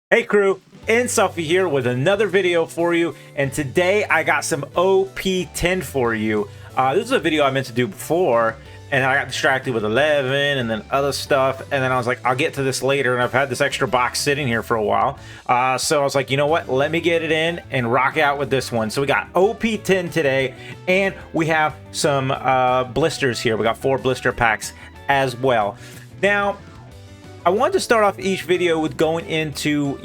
Hey crew, insuffy here with another video for you, and today I got some OP10 for you. This is a video I meant to do before, and I got distracted with 11 and then other stuff, and then I was like, I'll get to this later, and I've had this extra box sitting here for a while. So I was like, you know what, let me get it in and rock out with this one. So we got OP10 today, and we have some blisters here. We got 4 blister packs as well. Now, I wanted to start off each video with going into,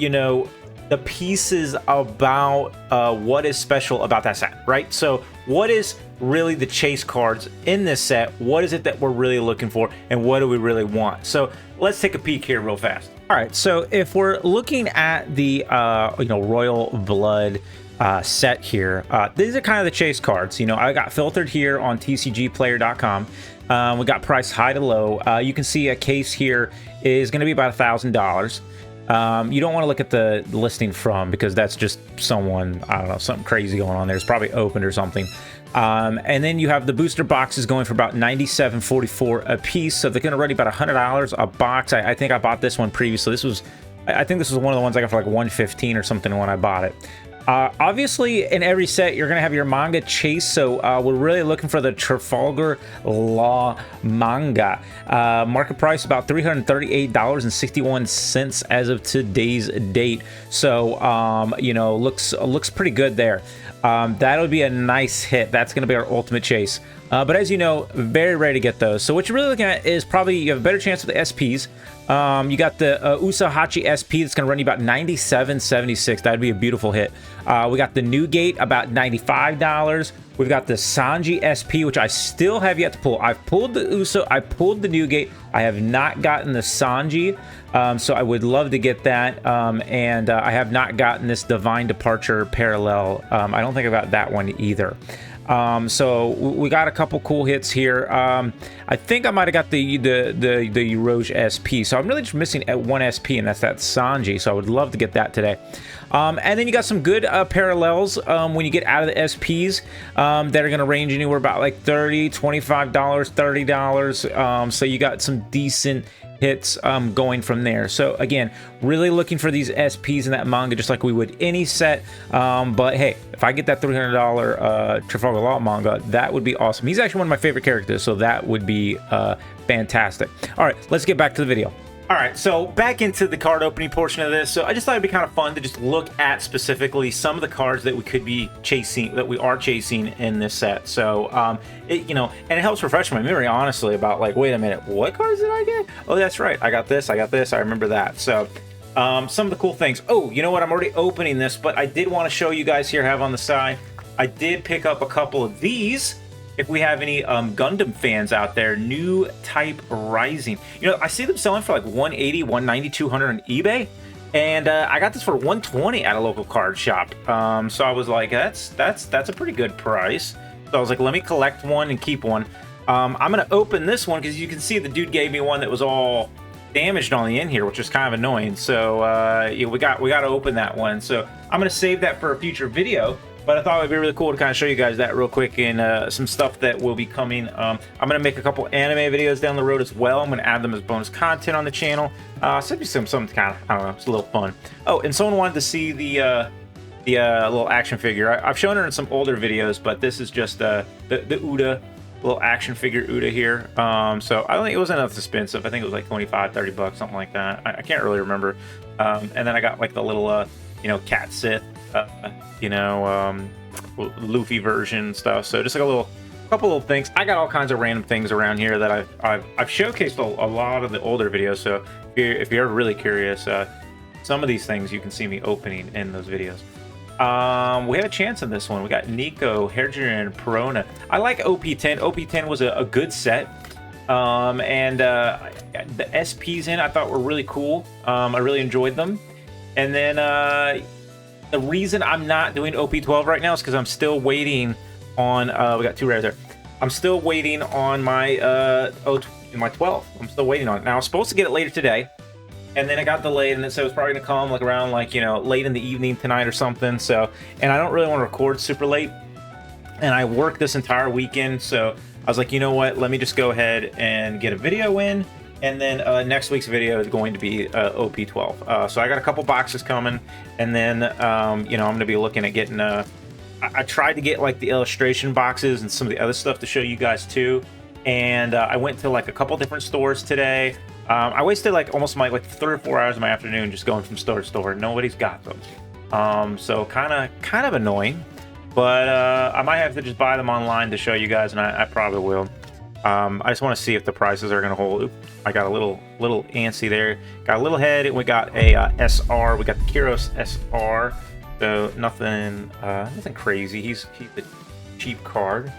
the pieces about what is special about that set, right? So what is really the chase cards in this set? What is it that we're really looking for, and what do we really want? So let's take a peek here real fast. All right, so if we're looking at the Royal Blood set here, these are kind of the chase cards. I got filtered here on tcgplayer.com. We got priced high to low. You can see a case here is going to be about $1,000. You don't want to look at the listing from, because that's just someone, I don't know, something crazy going on there. It's probably opened or something. And then you have the booster boxes going for about $97.44 a piece. So they're going to run you about $100 a box. I think I bought this one previously. I think this was one of the ones I got for like $115 or something when I bought it. Obviously, in every set, you're going to have your manga chase, so we're really looking for the Trafalgar Law manga. Market price about $338.61 as of today's date. So, looks pretty good there. That'll be a nice hit. That's going to be our ultimate chase. But as you know, very rare to get those. So what you're really looking at is probably you have a better chance with the SPs. You got the Usahachi SP that's going to run you about $97.76. That'd be a beautiful hit. We got the Newgate about $95. We've got the Sanji SP, which I still have yet to pull. I've pulled the I pulled the Newgate. I have not gotten the Sanji, so I would love to get that. And I have not gotten this Divine Departure Parallel. I don't think I got that one either. So we got a couple cool hits here. I think I might have got the Rouge SP. So I'm really just missing one SP, and that's that Sanji. So I would love to get that today. And then you got some good parallels when you get out of the SPs that are going to range anywhere about like $30, $25, $30. So you got some decent hits going from there. So again, really looking for these SPs in that manga just like we would any set. But hey, if I get that $300 Trafalgar Law manga, that would be awesome. He's actually one of my favorite characters, so that would be fantastic. All right, let's get back to the video. All right, so back into the card opening portion of this. So I just thought it'd be kind of fun to just look at specifically some of the cards that we could be chasing, that we are chasing in this set. So, and it helps refresh my memory, honestly, about like, wait a minute, what cards did I get? Oh, that's right, I got this, I remember that. So, some of the cool things. Oh, you know what, I'm already opening this, but I did want to show you guys here, have on the side, I did pick up a couple of these. If we have any Gundam fans out there, New Type Rising. I see them selling for like $180, $190, $200 on eBay. And I got this for $120 at a local card shop. So I was like, that's a pretty good price. So I was like, let me collect one and keep one. I'm going to open this one because you can see the dude gave me one that was all damaged on the end here, which is kind of annoying. So we got to open that one. So I'm going to save that for a future video. But I thought it would be really cool to kind of show you guys that real quick, and some stuff that will be coming. I'm going to make a couple anime videos down the road as well. I'm going to add them as bonus content on the channel. So it'd be something kind of, I don't know, it's a little fun. Oh, and someone wanted to see the little action figure. I've shown her in some older videos, but this is just the Uda, little action figure Uda here. So I don't think it wasn't enough expensive. I think it was like 25, 30 bucks, something like that. I can't really remember. And then I got like the little, Cat Sith. Luffy version stuff. So just like a couple little things. I got all kinds of random things around here that I've showcased a lot of the older videos. So if you're really curious, some of these things you can see me opening in those videos. We have a chance in this one. We got Nico, Hadrian, Perona. I like OP10. OP10 was a good set. And the SPs in I thought were really cool. I really enjoyed them. And then the reason I'm not doing OP12 right now is because I'm still waiting on, we got 2 rares there. I'm still waiting on my my 12. I'm still waiting on it. Now I was supposed to get it later today, and then it got delayed, and it said it was probably gonna come like around like, late in the evening tonight or something. So, and I don't really want to record super late, and I worked this entire weekend, so I was like, you know what, let me just go ahead and get a video in, And then next week's video is going to be OP12. So I got a couple boxes coming, and then you know, I'm going to be looking at getting. I tried to get like the illustration boxes and some of the other stuff to show you guys too. And I went to like a couple different stores today. I wasted like almost my like 3 or 4 hours of my afternoon just going from store to store. Nobody's got them. So kind of annoying. But I might have to just buy them online to show you guys, and I probably will. I just want to see if the prices are going to hold. Oop, I got a little antsy there. Got a little head, and we got a SR. We got the Kyros SR. So nothing crazy. He's a cheap card.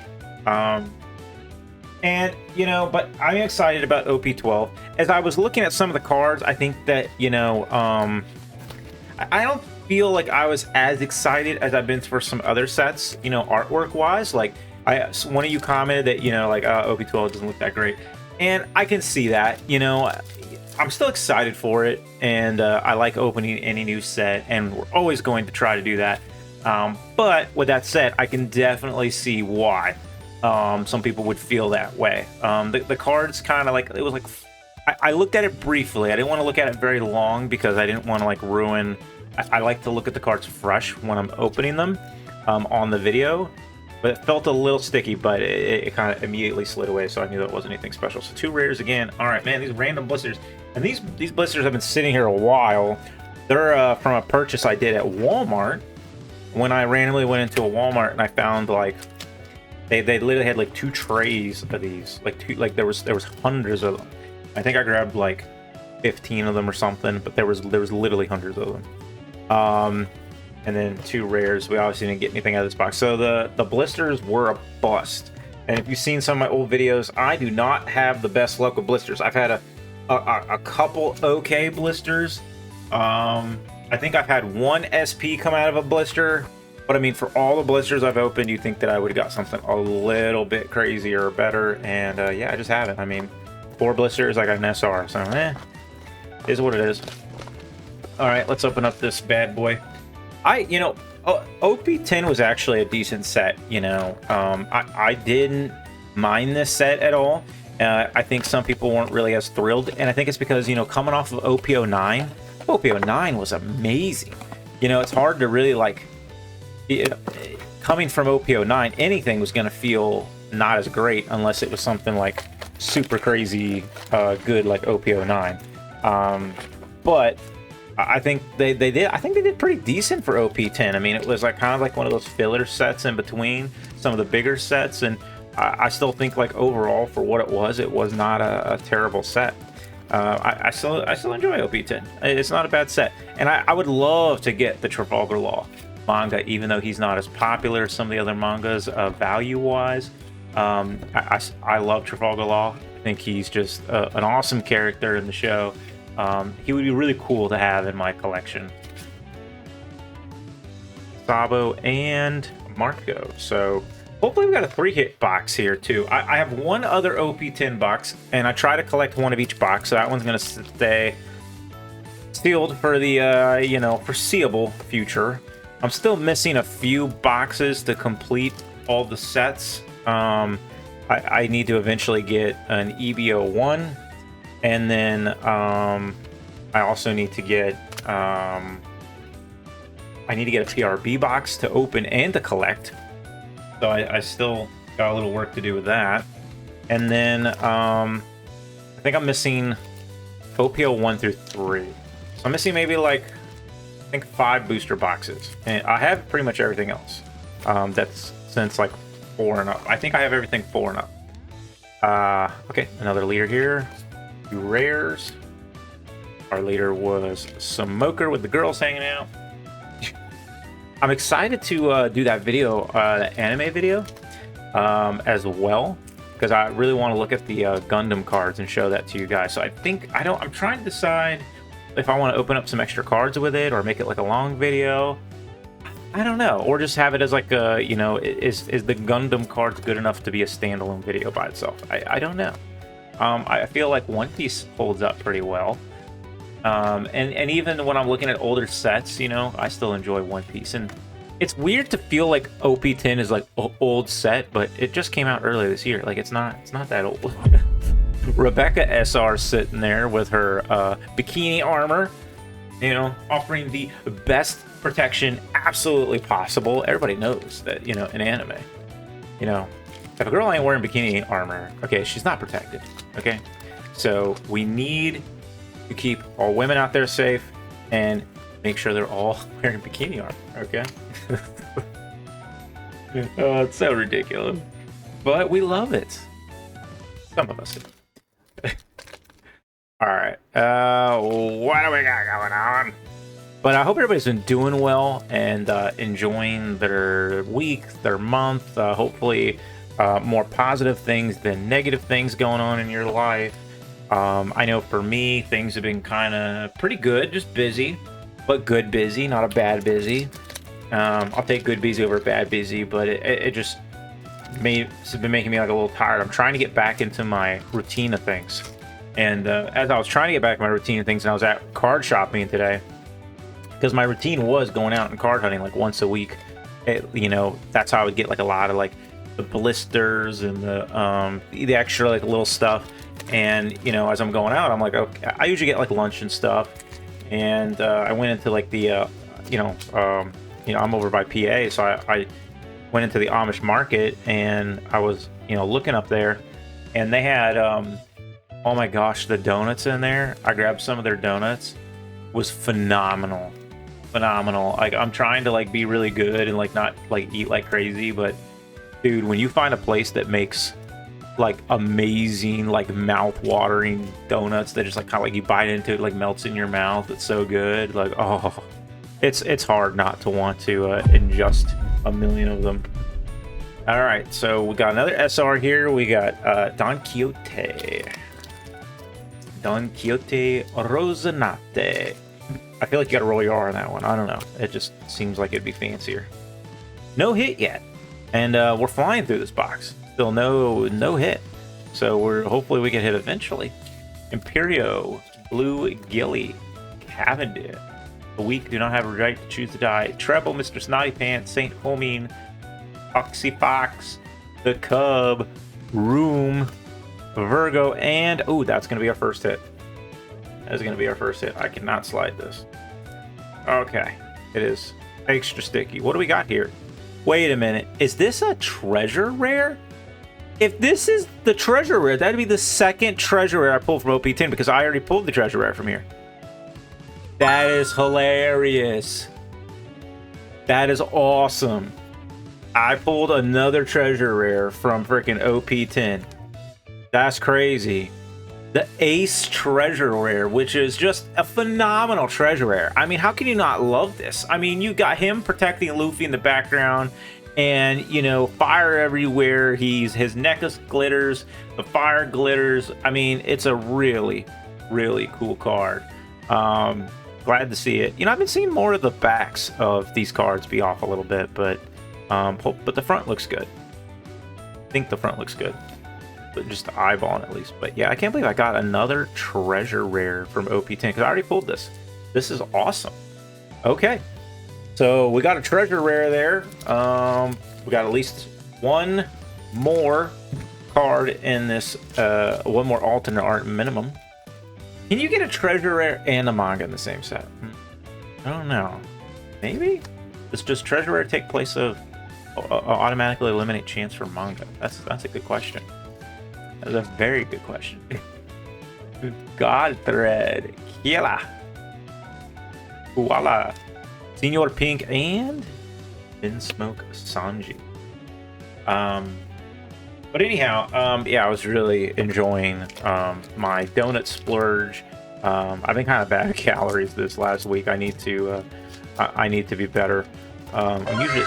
And you know, but I'm excited about OP12. As I was looking at some of the cards, I think that, you know, I don't feel like I was as excited as I've been for some other sets, you know, artwork wise. Like one of you commented that, you know, like OP12 doesn't look that great, and I can see that. You know, I'm still excited for it, and I like opening any new set, and we're always going to try to do that. But with that said, I can definitely see why some people would feel that way. The cards kind of like, it was like, I looked at it briefly. I didn't want to look at it very long because I didn't want to like ruin. I like to look at the cards fresh when I'm opening them on the video, but it felt a little sticky, but it kind of immediately slid away, so I knew that wasn't anything special. So 2 rares again. All right, man, these random blisters, and these blisters have been sitting here a while. They're from a purchase I did at Walmart when I randomly went into a Walmart and I found like they literally had like 2 trays of these, like there was hundreds of them. I think I grabbed like 15 of them or something, but there was literally hundreds of them. And then 2 rares. We obviously didn't get anything out of this box. So the blisters were a bust. And if you've seen some of my old videos, I do not have the best luck with blisters. I've had a couple okay blisters. I think I've had 1 SP come out of a blister. But I mean, for all the blisters I've opened, you'd think that I would have got something a little bit crazier or better. And yeah, I just haven't. I mean, 4 blisters, I got an SR. So is what it is. All right, let's open up this bad boy. You know, OP10 was actually a decent set. You know, I didn't mind this set at all. I think some people weren't really as thrilled, and I think it's because, you know, coming off of OP09, OP09 was amazing. You know, it's hard to really like coming from OP09. Anything was going to feel not as great unless it was something like super crazy good like OP09. But I think they did. I think they did pretty decent for OP10. I mean, it was like kind of like one of those filler sets in between some of the bigger sets, and I still think like overall for what it was not a terrible set. I still enjoy OP10. It's not a bad set, and I would love to get the Trafalgar Law manga, even though he's not as popular as some of the other mangas value wise. I love Trafalgar Law. I think he's just an awesome character in the show. He would be really cool to have in my collection. Sabo and Marco. So hopefully we got a 3-hit box here too. I have 1 other OP10 box, and I try to collect 1 of each box. So that one's going to stay sealed for the you know, foreseeable future. I'm still missing a few boxes to complete all the sets. I need to eventually get an EBO1. And then I also need to get I need to get a PRB box to open and to collect. So I still got a little work to do with that. And then I think I'm missing OPO 1 through 3. So I'm missing maybe like I think 5 booster boxes, and I have pretty much everything else. That's since like 4 and up. I think I have everything 4 and up. Okay, another leader here. 2 rares. Our leader was Smoker with the girls hanging out. I'm excited to do that video, that anime video, as well, because I really want to look at the Gundam cards and show that to you guys. So I'm trying to decide if I want to open up some extra cards with it or make it like a long video. I don't know, or just have it as like a, you know, is the Gundam cards good enough to be a standalone video by itself? I don't know. I feel like One Piece holds up pretty well. And even when I'm looking at older sets, you know, I still enjoy One Piece. And it's weird to feel like OP10 is like old set, but it just came out earlier this year. Like it's not that old. Rebecca SR sitting there with her bikini armor, you know, offering the best protection absolutely possible. Everybody knows that, you know, in anime, you know, if a girl ain't wearing bikini armor, okay, she's not protected, okay? So we need to keep all women out there safe and make sure they're all wearing bikini armor, okay? Oh, it's so ridiculous. But we love it. Some of us do. All right. What do we got going on? But I hope everybody's been doing well and enjoying their week, their month. Hopefully more positive things than negative things going on in your life. I know for me, things have been kind of pretty good, just busy, but good busy, not a bad busy. I'll take good busy over bad busy, but it just it's been making me like a little tired. I'm trying to get back into my routine of things. And as I was trying to get back to my routine of things, and I was at card shopping today, because my routine was going out and card hunting like once a week. You know, that's how I would get like a lot of like the blisters and the extra like little stuff. And you know, as I'm going out, I'm like, okay, I usually get like lunch and stuff. And I went into like the I'm over by PA, so I went into the Amish market, and I was, you know, looking up there, and they had oh my gosh, the donuts in there. I grabbed some of their donuts. It was phenomenal. Like, I'm trying to like be really good and like not like eat like crazy, but dude, when you find a place that makes like amazing, like mouth-watering donuts that just like kind of like you bite into it, like melts in your mouth, it's so good. Like, oh, it's hard not to want to ingest a million of them. All right, so we got another SR here. We got Don Quixote Rosinante. I feel like you gotta roll your R on that one. I don't know, it just seems like it'd be fancier. No hit yet, and we're flying through this box. Still no hit, so hopefully we get hit eventually. Imperio, Blue Gilly, Cavendish. The weak do not have a right to choose to die. Treble, Mr. Snotty Pants, Saint Homine, Foxy Fox, The Cub, Room, Virgo, and oh, that's gonna be our first hit. That's gonna be our first hit. I cannot slide this. Okay, it is extra sticky. What do we got here? Wait a minute, is this a treasure rare? If this is the treasure rare, that'd be the second treasure rare I pulled from OP10, because I already pulled the treasure rare from here. That is hilarious. That is awesome. I pulled another treasure rare from freaking OP10. That's crazy. The Ace treasure rare, which is just a phenomenal treasure rare. I mean, how can you not love this? I mean, you got him protecting Luffy in the background, and you know, fire everywhere. His necklace glitters, the fire glitters. I mean, it's a really, really cool card. Glad to see it. You know, I've been seeing more of the backs of these cards be off a little bit, but the front looks good. I think the front looks good, but just the eyeballing at least. But yeah, I can't believe I got another treasure rare from OP10, because I already pulled this. This is awesome. Okay, so we got a treasure rare there. We got at least one more card in this, one more alternate art minimum. Can you get a treasure rare and a manga in the same set? I don't know. Maybe? Does treasure rare take place of automatically eliminate chance for manga? That's a good question. That's a very good question. God Thread, Kiela, Voila, Senor Pink, and Smoke Sanji. But anyhow, yeah, I was really enjoying my donut splurge. I've been kind of bad at calories this last week. I need to be better. I'm usually...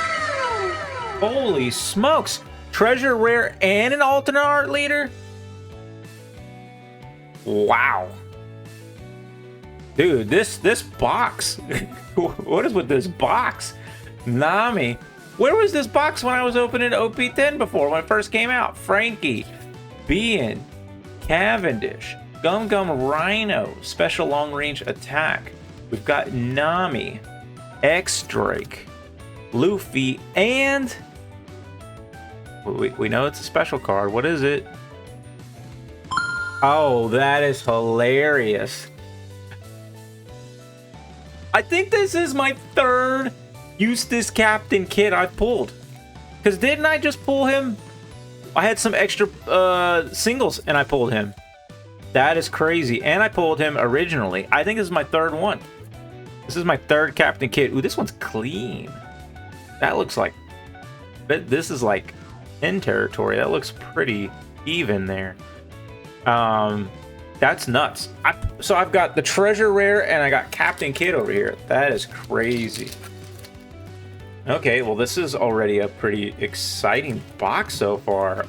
Holy smokes! Treasure rare and an alternate art leader? Wow. Dude, this box. What is with this box? Nami. Where was this box when I was opening OP10 before, when it first came out? Frankie, Bean, Cavendish, Gum Gum Rhino, Special Long Range Attack. We've got Nami, X-Drake, Luffy, and... We know it's a special card. What is it? Oh, that is hilarious. I think this is my third Eustace Captain kit I've pulled. Because didn't I just pull him? I had some extra singles and I pulled him. That is crazy. And I pulled him originally. I think this is my third one. This is my third Captain kit. Ooh, this one's clean. That looks like... This is like in territory. That looks pretty even there. That's nuts. So I've got the treasure rare and I got Captain Kid over here. That is crazy. Okay, well this is already a pretty exciting box so far.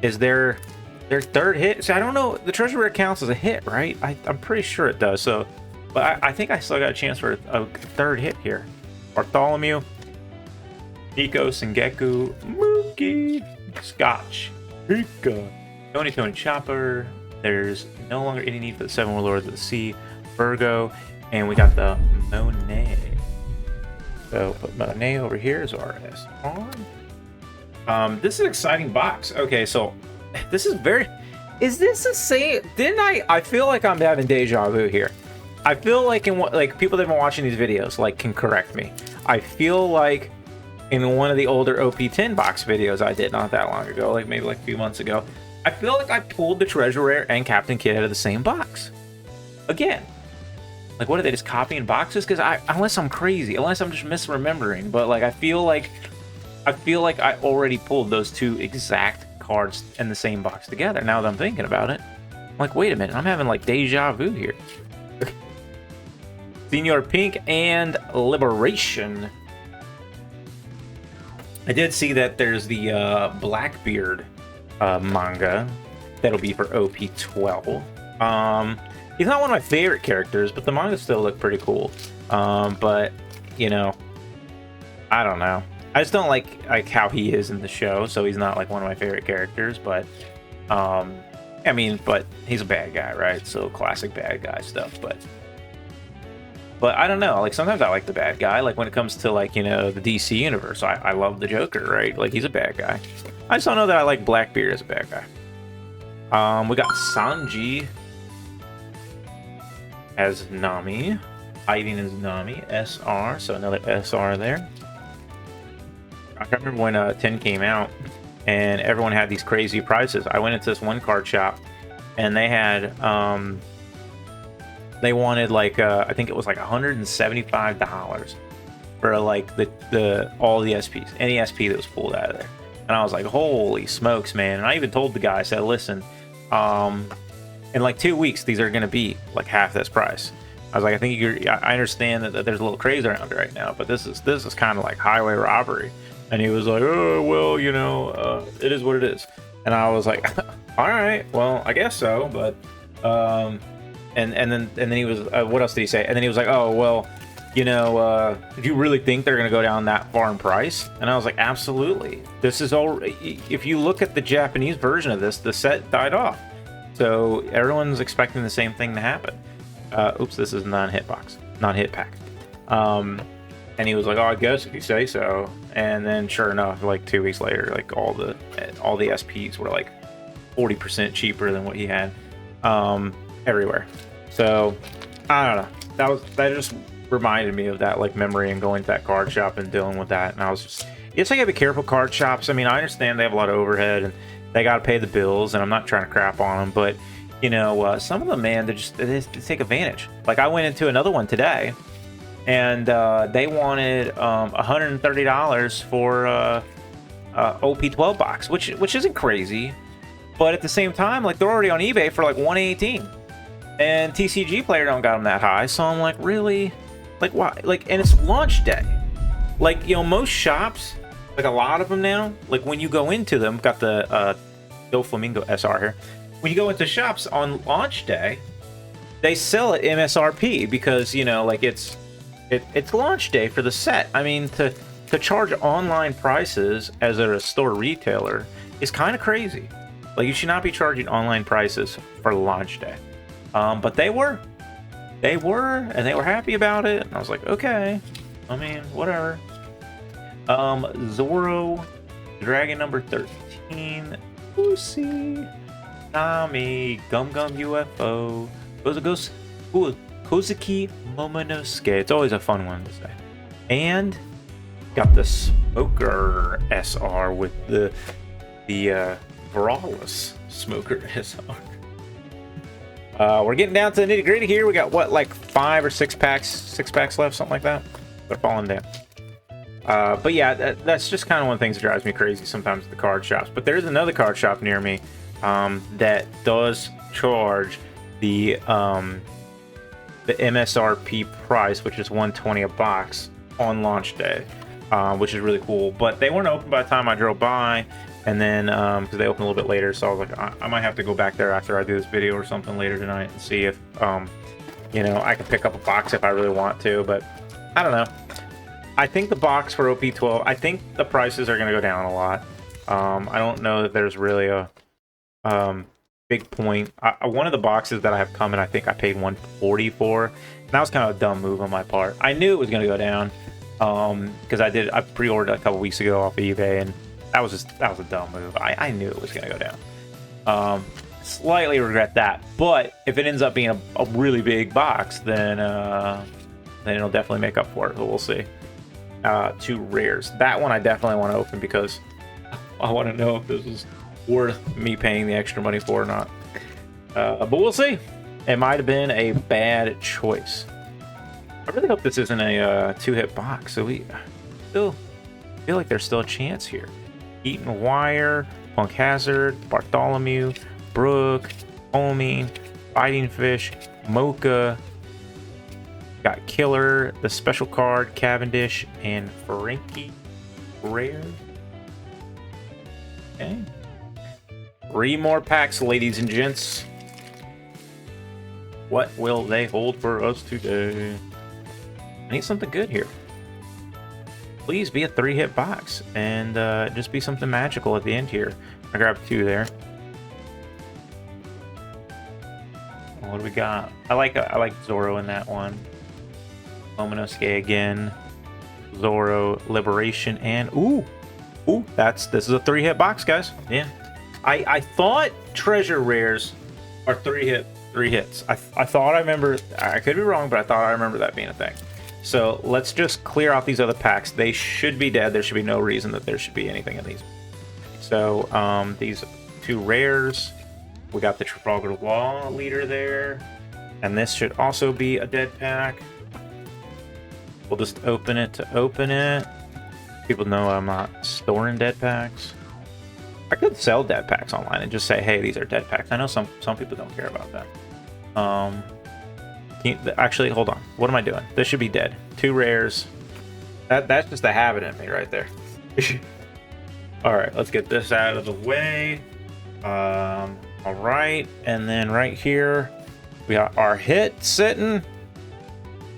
Is their third hit? So I don't know. The treasure rare counts as a hit, right? I'm pretty sure it does. So, but I think I still got a chance for a third hit here. Bartholomew, Nico, Sengeku, Mookie, Scotch, Pika, Tony Chopper. There's no longer any need for the 7 Warlords of the Sea, Virgo, and we got the Monet. So put Monet over here as RS on. This is an exciting box. Okay, so this is very... Is this the same? Didn't I feel like I'm having deja vu here. I feel like in what, like people that have been watching these videos like can correct me. I feel like in one of the older OP10 box videos I did not that long ago, like maybe like a few months ago, I feel like I pulled the treasure rare and Captain Kid out of the same box. Again. Like, what are they, just copying boxes? Because unless I'm crazy, unless I'm just misremembering, but like I feel like I already pulled those two exact cards in the same box together. Now that I'm thinking about it, I'm like, wait a minute, I'm having like deja vu here. Senior Pink and Liberation. I did see that there's the Blackbeard manga that'll be for OP12. He's not one of my favorite characters, but the manga still look pretty cool. But you know, I don't know. I just don't like how he is in the show, so he's not like one of my favorite characters. But I mean, but he's a bad guy, right? So classic bad guy stuff. But I don't know. Like sometimes I like the bad guy. Like when it comes to like, you know, the DC universe, I love the Joker, right? Like he's a bad guy. I just don't know that I like Blackbeard as a bad guy. We got Sanji as Nami, hiding as Nami, SR, so another SR there. I remember when 10 came out and everyone had these crazy prices. I went into this one card shop and they had they wanted like I think it was like $175 for like the all the SPs, any SP that was pulled out of there. And I was like, holy smokes, man. And I even told the guy, I said, listen, in like 2 weeks, these are going to be like half this price. I was like, I understand that there's a little craze around it right now, but this is kind of like highway robbery. And he was like, oh, well, you know, it is what it is. And I was like, all right, well, I guess so. But, and then he was, what else did he say? And then he was like, oh, well, you know, if you really think they're going to go down that far in price? And I was like, absolutely. This is all, if you look at the Japanese version of this, the set died off. So everyone's expecting the same thing to happen. Oops, this is non-hit pack. And he was like, oh, I guess if you say so. And then sure enough, like 2 weeks later, like all the SPs were like 40% cheaper than what he had everywhere. So I don't know. That just reminded me of that like memory and going to that card shop and dealing with that. And I was just, you have to gotta be careful, card shops. I mean, I understand they have a lot of overhead and they got to pay the bills, and I'm not trying to crap on them, but you know, some of them, man, they take advantage. Like I went into another one today, and they wanted $130 for OP12 box, which isn't crazy, but at the same time, like they're already on eBay for like $118, and TCG player don't got them that high, so I'm like, really, like why? Like, and it's launch day, like, you know, most shops. Like a lot of them now, like when you go into them, got the Doflamingo SR here. When you go into shops on launch day, they sell at MSRP because, you know, like it's launch day for the set. I mean, to charge online prices as a store retailer is kind of crazy. Like you should not be charging online prices for launch day. But they were, and they were happy about it. And I was like, okay, I mean, whatever. Zoro, Dragon number 13, Lucy, Nami, Gum Gum UFO, Kozuki Momonosuke. It's always a fun one to say. And got the Smoker SR with the Brawless Smoker SR. We're getting down to the nitty gritty here. We got what, like 5 or 6 packs? 6 packs left, something like that. They're falling down. But yeah, that's just kind of one of the things that drives me crazy sometimes at the card shops. But there's another card shop near me that does charge the MSRP price, which is $120 a box on launch day, which is really cool. But they weren't open by the time I drove by, and then because they opened a little bit later, so I was like, I might have to go back there after I do this video or something later tonight and see if you know, I can pick up a box if I really want to. But I don't know. I think the box for OP12, I think the prices are going to go down a lot. I don't know that there's really a big point. One of the boxes that I have coming, I think I paid $140 for. And that was kind of a dumb move on my part. I knew it was going to go down because I pre-ordered a couple weeks ago off of eBay, and that was a dumb move. I knew it was going to go down. Slightly regret that, but if it ends up being a really big box, then it'll definitely make up for it. But we'll see. 2 rares. That one I definitely want to open because I want to know if this is worth me paying the extra money for or not. But we'll see. It might have been a bad choice. I really hope this isn't a 2-hit box. So we still feel like there's still a chance here. Eaton Wire, Punk Hazard, Bartholomew, Brooke, Homie, Fighting Fish, Mocha. Got Killer, the special card, Cavendish, and Frankie Rare. Okay. 3 more packs, ladies and gents. What will they hold for us today? I need something good here. Please be a 3-hit box and just be something magical at the end here. I grabbed 2 there. What do we got? I like Zoro in that one. Momonosuke again, Zoro, Liberation, and this is a 3-hit box, guys. Yeah, I thought treasure rares are 3 hits. I thought I remember. I could be wrong, but I thought I remember that being a thing. So let's just clear out these other packs. They should be dead. There should be no reason that there should be anything in these. So these 2 rares. We got the Trafalgar Law leader there, and this should also be a dead pack. We'll just open it to open it. People know I'm not storing dead packs. I could sell dead packs online and just say, hey, these are dead packs. I know some people don't care about that. Actually, hold on. What am I doing? This should be dead. 2 rares. That's just a habit in me right there. All right, let's get this out of the way. All right, and then right here, we got our hit sitting.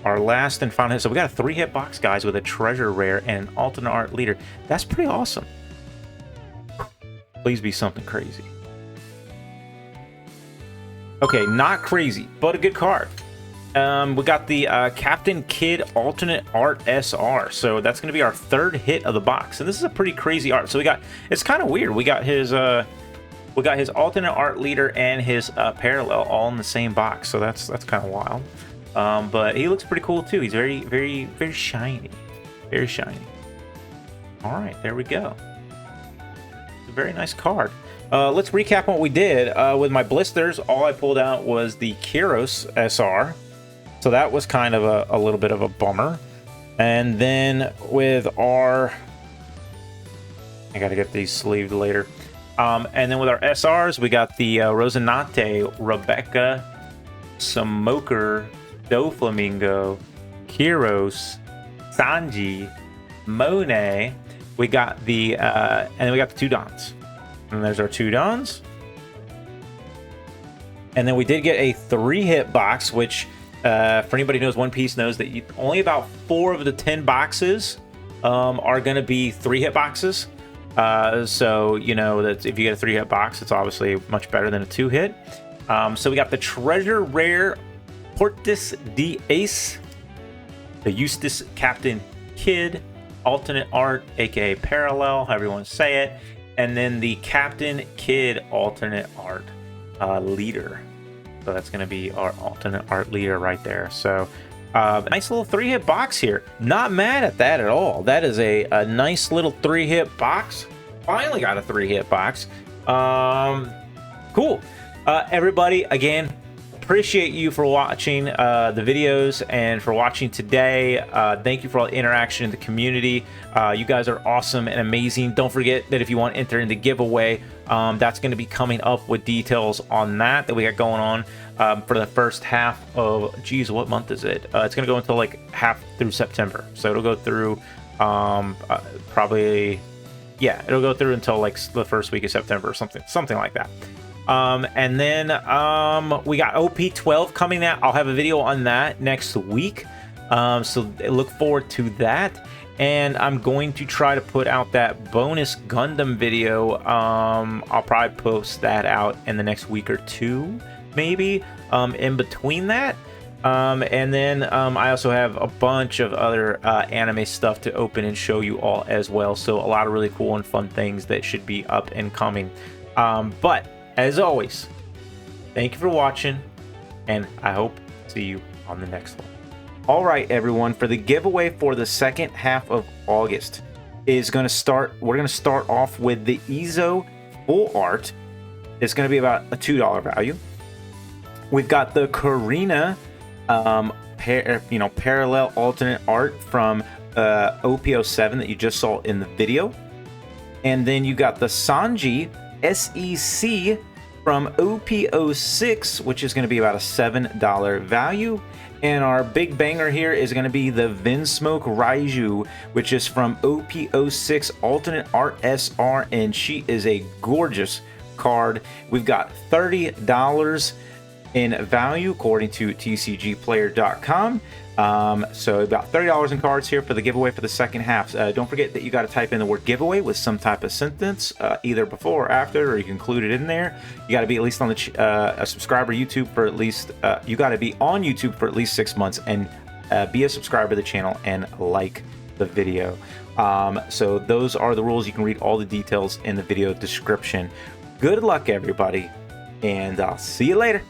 Our last and final hit. So we got a 3-hit box, guys, with a treasure rare and an alternate art leader. That's pretty awesome. Please be something crazy. Okay, not crazy, but a good card. We got the Captain Kidd alternate art SR. So that's going to be our 3rd hit of the box. And this is a pretty crazy art. So we got, it's kind of weird. We got his alternate art leader and his parallel all in the same box. So that's kind of wild. But he looks pretty cool too. He's very, very, very shiny. Very shiny. All right, there we go. It's a very nice card. Let's recap what we did. With my blisters, all I pulled out was the Kyros SR. So that was kind of a little bit of a bummer. And then with our... I gotta get these sleeved later. And then with our SRs, we got the Rosinante, Rebecca, Smoker, Doflamingo, Kyros, Sanji, Monet. We got the and then we got the 2 Dons. And there's our 2 Dons. And then we did get a 3-hit box, which for anybody who knows One Piece knows that only about 4 of the 10 boxes are going to be 3-hit boxes. So you know that if you get a 3-hit box, it's obviously much better than a 2-hit. So we got the treasure rare Portis de Ace, the Eustace Captain Kidd alternate art, aka parallel, however you want to say it, and then the Captain Kidd alternate art. leader. So that's going to be our alternate art leader right there. So nice little 3-hit box here. Not mad at that at all. That is a nice little 3-hit box. Finally got a 3-hit box. Cool. Everybody, again, appreciate you for watching the videos and for watching today. Thank you for all the interaction in the community. You guys are awesome and amazing. Don't forget that if you want to enter in the giveaway, that's going to be coming up with details on that we got going on for the first half of, geez, what month is it? It's going to go until like half through September. So it'll go through probably, yeah, it'll go through until like the first week of September or something like that. And then we got OP12 coming out. I'll have a video on that next week. So look forward to that. And I'm going to try to put out that bonus Gundam video. I'll probably post that out in the next week or two, maybe, in between that. And then I also have a bunch of other anime stuff to open and show you all as well. So a lot of really cool and fun things that should be up and coming. But as always, thank you for watching, and I hope to see you on the next one. All right, everyone, for the giveaway for the second half of August is going to start. We're going to start off with the Izo full art. It's going to be about a $2 value. We've got the Karina, parallel alternate art from OP07 that you just saw in the video, and then you got the Sanji SEC from OP06, which is going to be about a $7 value. And our big banger here is going to be the Vinsmoke Raiju, which is from OP06 alternate art SR, and she is a gorgeous card. We've got $30 in value according to tcgplayer.com. So about $30 in cards here for the giveaway for the second half. Don't forget that you got to type in the word giveaway with some type of sentence, either before or after, or you can include it in there. You got to be at least on the a subscriber YouTube for at least you got to be on YouTube for at least 6 months and be a subscriber to the channel and like the video. So those are the rules. You can read all the details in the video description. Good luck, everybody, and I'll see you later.